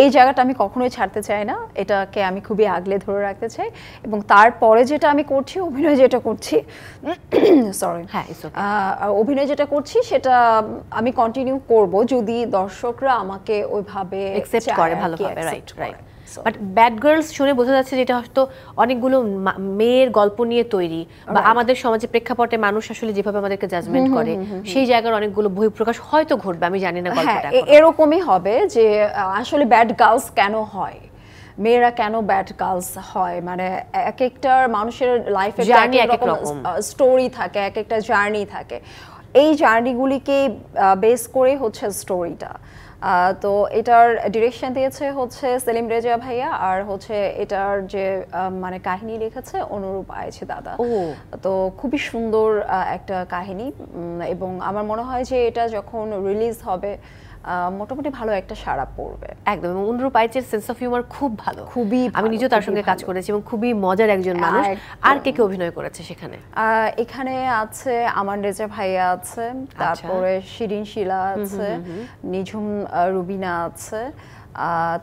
এই জায়গাটা আমি কখনোই ছাড়তে চাই না, এটাকে আমি খুবই আগলে ধরে রাখতে চাই। এবং তারপরে যেটা আমি করছি, অভিনয় যেটা করছি, সরি, হ্যাঁ, অভিনয় যেটা করছি সেটা আমি কন্টিনিউ করব যদি দর্শকরা আমাকে ওইভাবে অ্যাকসেপ্ট করে ভালোভাবে। রাইট। বাট ব্যাড গার্লস শুনে বোঝা যাচ্ছে যেটা হয়তো অনেকগুলো মেয়ের গল্প নিয়ে তৈরি, বা আমাদের সমাজে প্রেক্ষাপটে মানুষ আসলে যেভাবে আমাদেরকে জাজমেন্ট করে, সেই জায়গার অনেকগুলো বহিঃপ্রকাশ হয়তো ঘটবে। আমি জানি না গল্পটা এরকমই হবে যে আসলে ব্যাড গার্লস কেন হয়, মেয়েরা কেন ব্যাড গার্লস হয়, মানে এক একটা মানুষের লাইফের এক এক রকম স্টোরি থাকে, এক একটা জার্নি থাকে। এই জার্নিগুলিকে বেস করে হচ্ছে স্টোরিটা। তো এটার ডিরেকশন দিয়েছে হচ্ছে সেলিম রেজা ভাইয়া, আর হচ্ছে এটার যে মানে কাহিনী লিখেছে অনুরূপ আয়েছে দাদা। তো খুবই সুন্দর একটা কাহিনী, এবং আমার মনে হয় যে এটা যখন রিলিজ হবে মোটামুটি ভালো একটা সাড়া পড়বে। একদম। এবং অনুরূপ আইচের সেন্স অফ হিউমার খুব ভালো, খুবই। আমি নিজেও তার সঙ্গে কাজ করেছি এবং খুবই মজার একজন মানুষ। আর কে কে অভিনয় করেছে সেখানে? এখানে আছে আমান রেজা ভাইয়া আছে, তারপরে শিরিন শিলা আছে, নিঝুম রুবিনা আছে,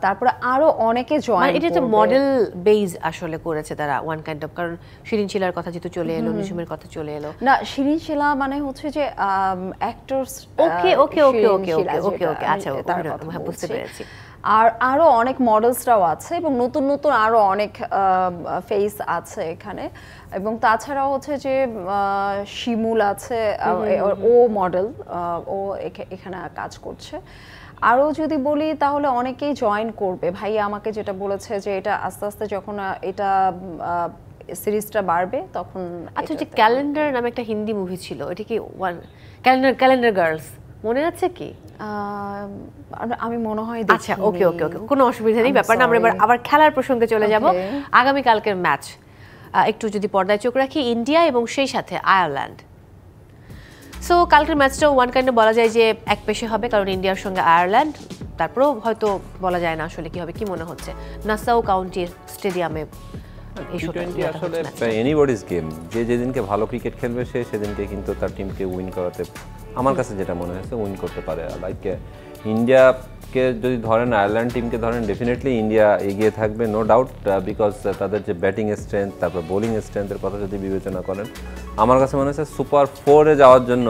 তারপরে আরো অনেকে জয়েন। এটা তো মডেল বেজ আসলে করেছে তারা ওয়ান কাইন্ড অফ, কারণ শিরিন শিলার কথা যেহেতু চলে এলো, নিঝুমের কথা চলে এলো। না, শিরিন শিলা মানে হচ্ছে যে অ্যাক্টরস। ওকে ওকে ওকে ওকে ওকে ওকে, আচ্ছা, বুঝতে পেরেছি। আর আরো অনেক মডেলসরাও আছে, এবং নতুন নতুন আরো অনেক ফেস আছে এখানে। এবং তাছাড়াও হচ্ছে যে শিমুল আছে, ও মডেল, ও এখানে কাজ করছে। আরও যদি বলি তাহলে অনেকেই জয়েন করবে। ভাই আমাকে যেটা বলেছে যে এটা আস্তে আস্তে যখন এটা সিরিজটা বাড়বে তখন। আচ্ছা, যে ক্যালেন্ডার নামে একটা হিন্দি মুভি ছিল, এটা কি ক্যালেন্ডার গার্লস মনে আছে কি? আমি মনে হয়। আচ্ছা, ওকে ওকে ওকে, কোনো অসুবিধা নেই, ব্যাপার না। আমরা এবার আবার খেলার প্রসঙ্গে চলে যাব। আগামীকালকের ম্যাচ একটু যদি পর্দায় চোখ রাখি, ইন্ডিয়া এবং সেই সাথে আয়ারল্যান্ড। সো কালকের ম্যাচটাও ওয়ান কাইন্ডে বলা যায় যে এক পেশে হবে, কারণ ইন্ডিয়ার সঙ্গে আয়ারল্যান্ড, তারপরেও হয়তো বলা যায় না আসলে কি হবে। কি মনে হচ্ছে নাসাউ কাউন্টির স্টেডিয়ামে? আসলে এনিবডিজ গেম, যে যেদিনকে ভালো ক্রিকেট খেলবে সে সেদিনকে কিন্তু তার টিমকে উইন করাতে, আমার কাছে যেটা মনে হয়েছে, উইন করতে পারে। লাইক ইন্ডিয়াকে যদি ধরেন, আয়ারল্যান্ড টিমকে ধরেন, ডেফিনেটলি ইন্ডিয়া এগিয়ে থাকবে, নো ডাউট, বিকজ তাদের যে ব্যাটিং স্ট্রেংথ, তারপর বোলিং স্ট্রেংথের কথা যদি বিবেচনা করেন, আমার কাছে মনে হচ্ছে সুপার 4-এ যাওয়ার জন্য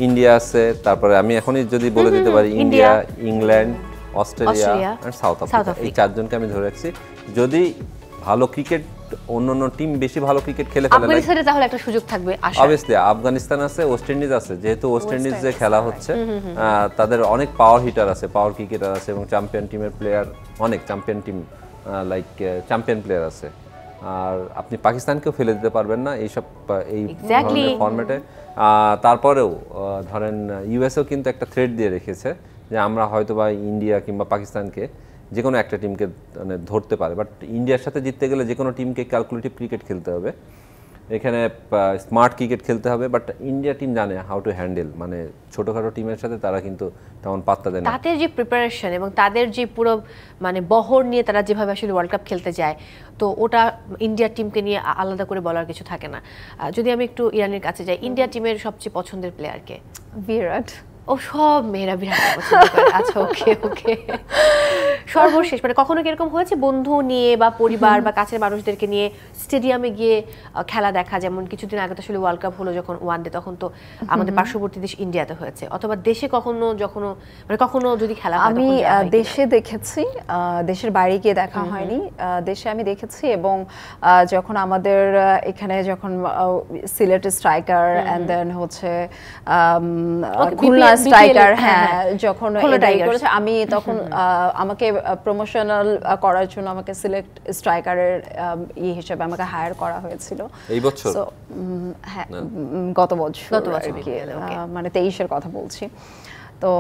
ইন্ডিয়া আছে। তারপরে আমি এখনই যদি বলে দিতে পারি, ইন্ডিয়া, ইংল্যান্ড, অস্ট্রেলিয়া আর সাউথ আফ্রিকা, এই চারজনকে আমি ধরে রাখছি। যদি ভালো ক্রিকেট অন্যান্য টিম বেশি ভালো ক্রিকেট খেলে ফেলে। আফগানিস্তানে তাহলে একটা সুযোগ থাকবে আশা। অবভিয়াসলি আফগানিস্তান আছে, ওয়েস্ট ইন্ডিজ আছে, যেহেতু ওয়েস্ট ইন্ডিজ যে খেলা হচ্ছে তাদের অনেক পাওয়ার হিটার আছে, পাওয়ার ক্রিকেটার আছে এবং চ্যাম্পিয়ন টিমের প্লেয়ার অনেক, champion team like champion player আছে। আর আপনি পাকিস্তানকেও ফেলে দিতে পারবেন না এইসব এই ধরনের ফরম্যাটে। তারপরেও ধরেন ইউএসও কিন্তু একটা থ্রেট দিয়ে রেখেছে যে আমরা হয়তো বা ইন্ডিয়া কিংবা পাকিস্তানকে যে কোনো একটা টিমকে মানে ধরতে পারে, বাট ইন্ডিয়ার সাথে জিততে গেলে যে কোনো টিমকে ক্যালকুলেটিভ ক্রিকেট খেলতে হবে, এখানে স্মার্ট ক্রিকেট খেলতে হবে। বাট ইন্ডিয়া টিম জানে হাউ টু হ্যান্ডেল, মানে ছোটোখাটো টিমের সাথে তারা কিন্তু তেমন পাত্তা দেয় না। তাদের যে প্রিপারেশন এবং তাদের যে পুরো মানে বহর নিয়ে তারা যেভাবে আসলে ওয়ার্ল্ড কাপ খেলতে যায়, তো ওটা ইন্ডিয়ার টিমকে নিয়ে আলাদা করে বলার কিছু থাকে না। যদি আমি একটু ইরানের কাছে যাই, ইন্ডিয়া টিমের সবচেয়ে পছন্দের প্লেয়ারকে? বিরাট। ও সব মেয়েরা বিরাট পছন্দ করে। আচ্ছা, ওকে ওকে। সর্বশেষ মানে কখনো কি এরকম হয়েছে বন্ধু নিয়ে বা পরিবার বা কাছের মানুষদেরকে নিয়ে স্টেডিয়ামে গিয়ে খেলা দেখা? যেমন কিছুদিন আগে তো আসলে ওয়ার্ল্ড কাপ হলো যখন ওয়ানডে, তখন তো আমাদের পার্শ্ববর্তী দেশ ইন্ডিয়াতে হয়েছে, অথবা দেশে কখনো মানে কখনো যদি খেলা হয়? আমি দেশে দেখেছি, দেশের বাইরে গিয়ে দেখা হয়নি। দেশে আমি দেখেছি এবং যখন আমাদের এখানে যখন সিলেট স্ট্রাইকার এন্ড দেন হচ্ছে খুলনা স্ট্রাইকার, হ্যাঁ, যখন করেছে আমি তখন আমাকে প্রমোশনাল করার জন্য আমাকে সিলেক্ট স্ট্রাইকারের হিসেবে আমাকে হায়ার করা হয়েছিল এই বছর। হ্যাঁ, গত বছর মানে 23-এর কথা বলছি। তো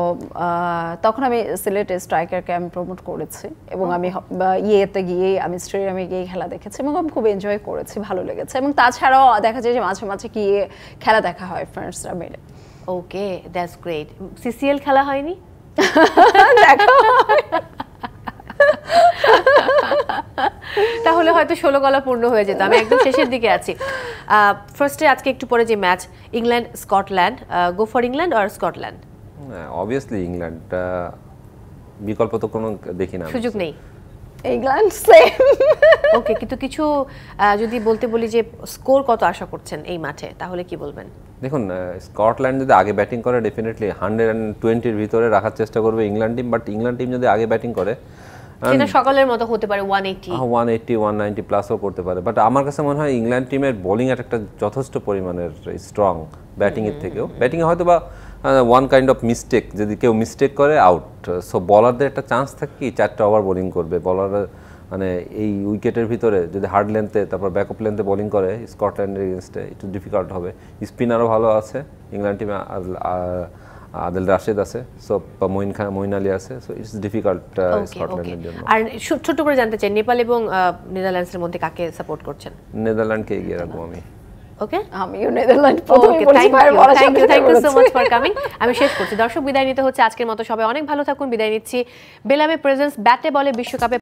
তখন আমি সিলেট স্ট্রাইকারকে আমি প্রমোট করেছি এবং আমি ইয়েতে গিয়ে আমি স্টেডিয়ামে গিয়ে খেলা দেখেছি এবং আমি খুব এনজয় করেছি, ভালো লেগেছে। এবং তাছাড়াও দেখা যায় যে মাঝে মাঝে গিয়ে খেলা দেখা হয় ফ্রেন্ডসরা মিলে। ওকে, দ্যাটস গ্রেট। সিসিএল খেলা হয়নি? তাহলে হয়তো 16 গলা পূর্ণ হয়ে যেত। আমি একদম শেষের দিকে আছি। ফার্স্টে আজকে একটু পরে যে match England Scotland, go for England or Scotland? Obviously England, বিকল্প তো কোনো দেখি না, সুযোগ নেই। England same. ওকে, কিন্তু কিছু যদি বলতে বলি যে স্কোর কত আশা করছেন এই মাঠে, তাহলে কি বলবেন? দেখুন, স্কটল্যান্ড যদি আগে ব্যাটিং করে ডেফিনেটলি 120-এর ভিতরে রাখার চেষ্টা করবে England team, but England team যদি আগে ব্যাটিং করে সেটা সকালের মতো হতে পারে 180 190 প্লাসও করতে পারে। বাট আমার কাছে মনে হয় ইংল্যান্ড টিমের বোলিং একটা যথেষ্ট পরিমাণের স্ট্রং ব্যাটিংয়ের থেকেও। ব্যাটিংয়ে হয়তো বা ওয়ান কাইন্ড অফ মিস্টেক, যদি কেউ মিস্টেক করে আউট, সো বলারদের একটা চান্স থাকে কি 4টা ওভার বোলিং করবে বলার, মানে এই উইকেটের ভিতরে যদি হার্ড লেন্থে তারপর ব্যাকআপ লেন্থে বোলিং করে স্কটল্যান্ডের এগেনস্টে একটু ডিফিকাল্ট হবে। স্পিনারও ভালো আছে ইংল্যান্ড টিমে, আদিল রাশেদ আছে, সো মঈন আলী আছে, সো ইটস ডিফিকাল্ট স্কটল্যান্ডের জন্য। আর ছোট করে জানতে চাই, নেপাল এবং নেদারল্যান্ডসের মধ্যে কাকে সাপোর্ট করছেন? নেদারল্যান্ডকে এগিয়ে রাখবো আমি। ওকে, আমিও নেদারল্যান্ড প্রথমে বলেছি। Thank you so much for coming. আমি শেষ করছি। দর্শক, বিদায় নিতে হচ্ছে আজকের মতো। সবাই অনেক ভালো থাকুন। বিদায় নিচ্ছি। বেলামে প্রেজেন্স ব্যাটে বলে বিশ্বকাপে